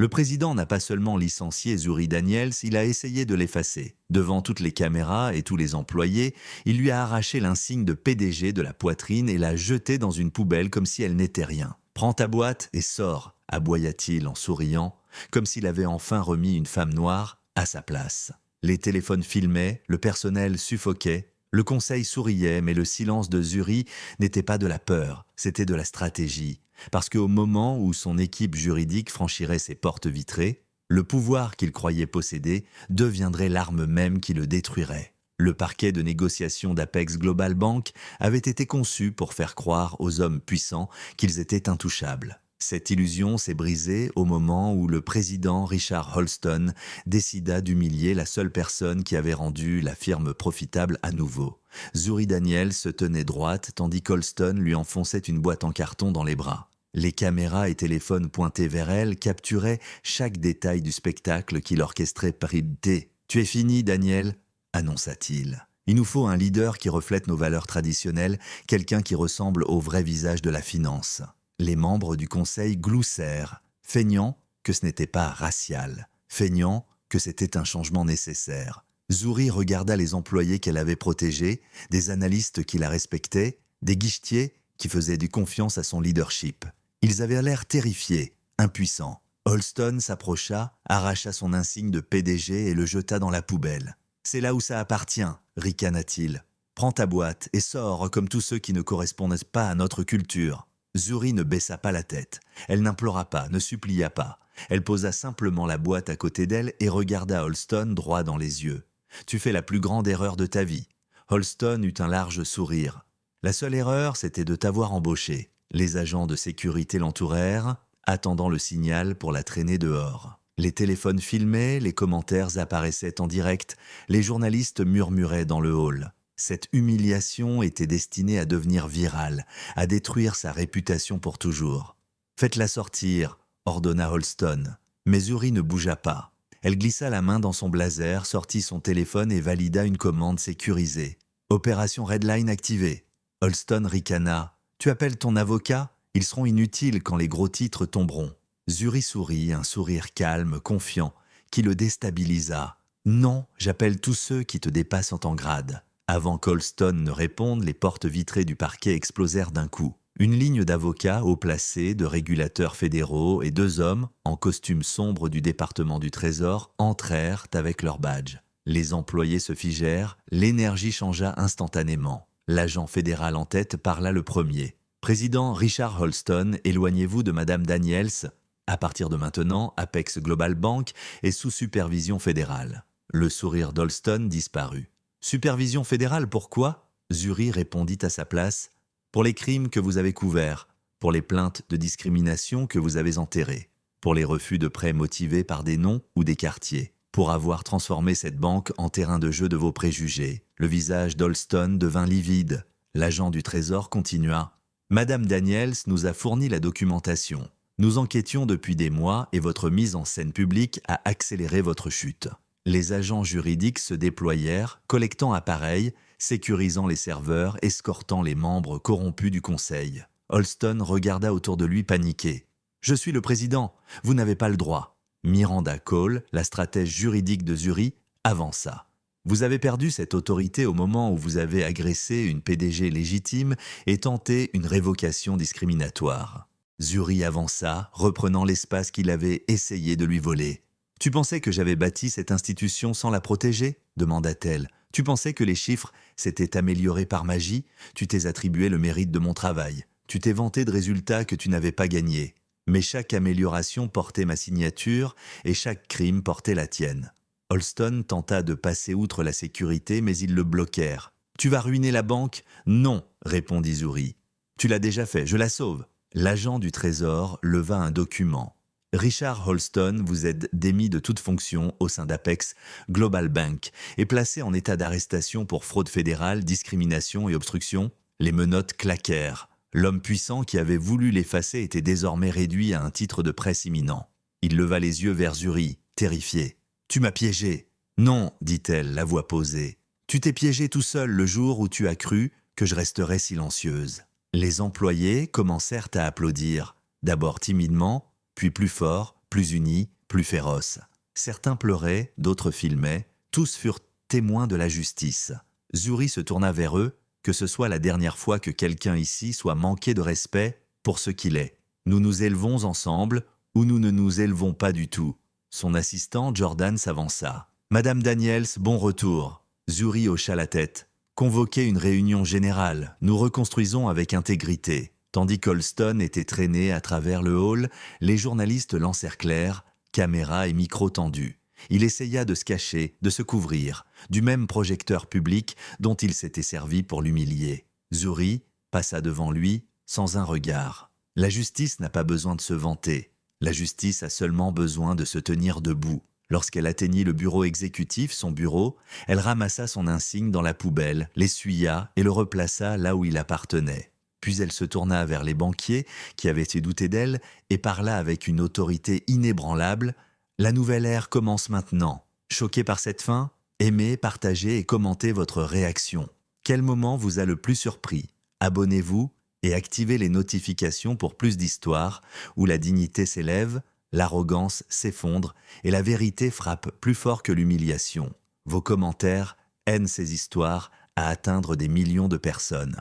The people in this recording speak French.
Le président n'a pas seulement licencié Zuri Daniels, il a essayé de l'effacer. Devant toutes les caméras et tous les employés, il lui a arraché l'insigne de PDG de la poitrine et l'a jeté dans une poubelle comme si elle n'était rien. « Prends ta boîte et sors », aboya-t-il en souriant, comme s'il avait enfin remis une femme noire à sa place. Les téléphones filmaient, le personnel suffoquait, le conseil souriait, mais le silence de Zuri n'était pas de la peur, c'était de la stratégie. Parce qu'au moment où son équipe juridique franchirait ses portes vitrées, le pouvoir qu'il croyait posséder deviendrait l'arme même qui le détruirait. Le parquet de négociation d'Apex Global Bank avait été conçu pour faire croire aux hommes puissants qu'ils étaient intouchables. Cette illusion s'est brisée au moment où le président Richard Holston décida d'humilier la seule personne qui avait rendu la firme profitable à nouveau. Zuri Daniels se tenait droite tandis qu'Holston lui enfonçait une boîte en carton dans les bras. Les caméras et téléphones pointés vers elle capturaient chaque détail du spectacle qu'il orchestrait prédé. « Tu es fini, Daniel », annonça-t-il. « Il nous faut un leader qui reflète nos valeurs traditionnelles, quelqu'un qui ressemble au vrai visage de la finance. » Les membres du conseil gloussèrent, feignant que ce n'était pas racial, feignant que c'était un changement nécessaire. Zuri regarda les employés qu'elle avait protégés, des analystes qui la respectaient, des guichetiers qui faisaient du confiance à son leadership. Ils avaient l'air terrifiés, impuissants. Holston s'approcha, arracha son insigne de PDG et le jeta dans la poubelle. « C'est là où ça appartient », ricana-t-il. « Prends ta boîte et sors comme tous ceux qui ne correspondent pas à notre culture. » Zuri ne baissa pas la tête. Elle n'implora pas, ne supplia pas. Elle posa simplement la boîte à côté d'elle et regarda Holston droit dans les yeux. « Tu fais la plus grande erreur de ta vie. » Holston eut un large sourire. « La seule erreur, c'était de t'avoir embauché. » Les agents de sécurité l'entourèrent, attendant le signal pour la traîner dehors. Les téléphones filmaient, les commentaires apparaissaient en direct, les journalistes murmuraient dans le hall. Cette humiliation était destinée à devenir virale, à détruire sa réputation pour toujours. « Faites-la sortir », ordonna Holston. Mais Zuri ne bougea pas. Elle glissa la main dans son blazer, sortit son téléphone et valida une commande sécurisée. « Opération Redline activée ». Holston ricana. « Tu appelles ton avocat ? Ils seront inutiles quand les gros titres tomberont. » Zuri sourit, un sourire calme, confiant, qui le déstabilisa. « Non, j'appelle tous ceux qui te dépassent en grade. » Avant qu'Holston ne réponde, les portes vitrées du parquet explosèrent d'un coup. Une ligne d'avocats haut placés, de régulateurs fédéraux et 2 hommes, en costume sombre du département du Trésor, entrèrent avec leur badge. Les employés se figèrent, l'énergie changea instantanément. L'agent fédéral en tête parla le premier. « Président Richard Holston, éloignez-vous de Madame Daniels. À partir de maintenant, Apex Global Bank est sous supervision fédérale. » Le sourire d'Holston disparut. « Supervision fédérale, pourquoi ?» Zuri répondit à sa place. « Pour les crimes que vous avez couverts, pour les plaintes de discrimination que vous avez enterrées, pour les refus de prêts motivés par des noms ou des quartiers, pour avoir transformé cette banque en terrain de jeu de vos préjugés. » Le visage d'Holston devint livide. L'agent du Trésor continua. « Madame Daniels nous a fourni la documentation. Nous enquêtions depuis des mois et votre mise en scène publique a accéléré votre chute. » Les agents juridiques se déployèrent, collectant appareils, sécurisant les serveurs, escortant les membres corrompus du conseil. Holston regarda autour de lui paniqué. « Je suis le président, vous n'avez pas le droit. » Miranda Cole, la stratège juridique de Zuri, avança. « Vous avez perdu cette autorité au moment où vous avez agressé une PDG légitime et tenté une révocation discriminatoire. » Zuri avança, reprenant l'espace qu'il avait essayé de lui voler. « Tu pensais que j'avais bâti cette institution sans la protéger ?» demanda-t-elle. « Tu pensais que les chiffres s'étaient améliorés par magie ? Tu t'es attribué le mérite de mon travail. Tu t'es vanté de résultats que tu n'avais pas gagnés. Mais chaque amélioration portait ma signature et chaque crime portait la tienne. » Holston tenta de passer outre la sécurité, mais ils le bloquèrent. « Tu vas ruiner la banque ?»« Non, » répondit Zuri. « Tu l'as déjà fait, je la sauve. » L'agent du Trésor leva un document. « Richard Holston vous est démis de toute fonction au sein d'Apex Global Bank et placé en état d'arrestation pour fraude fédérale, discrimination et obstruction. » Les menottes claquèrent. L'homme puissant qui avait voulu l'effacer était désormais réduit à un titre de presse imminent. Il leva les yeux vers Zuri, terrifié. « Tu m'as piégé. »« Non, dit-elle, la voix posée. Tu t'es piégé tout seul le jour où tu as cru que je resterais silencieuse. » Les employés commencèrent à applaudir, d'abord timidement, puis plus fort, plus unis, plus féroces. Certains pleuraient, d'autres filmaient, tous furent témoins de la justice. Zuri se tourna vers eux, que ce soit la dernière fois que quelqu'un ici soit manqué de respect pour ce qu'il est. Nous nous élevons ensemble ou nous ne nous élevons pas du tout. Son assistant, Jordan, s'avança. « Madame Daniels, bon retour. » Zuri hocha la tête. « Convoquez une réunion générale. Nous reconstruisons avec intégrité. » Tandis qu'Holston était traîné à travers le hall, les journalistes l'encerclèrent, caméras et micros tendus. Il essaya de se cacher, de se couvrir, du même projecteur public dont il s'était servi pour l'humilier. Zuri passa devant lui sans un regard. La justice n'a pas besoin de se vanter. La justice a seulement besoin de se tenir debout. Lorsqu'elle atteignit le bureau exécutif, son bureau, elle ramassa son insigne dans la poubelle, l'essuya et le replaça là où il appartenait. Puis elle se tourna vers les banquiers qui avaient été doutés d'elle et parla avec une autorité inébranlable. « La nouvelle ère commence maintenant. Choqué par cette fin? Aimez, partagez et commentez votre réaction. Quel moment vous a le plus surpris? Abonnez-vous et activez les notifications pour plus d'histoires où la dignité s'élève, l'arrogance s'effondre et la vérité frappe plus fort que l'humiliation. Vos commentaires aident ces histoires à atteindre des millions de personnes.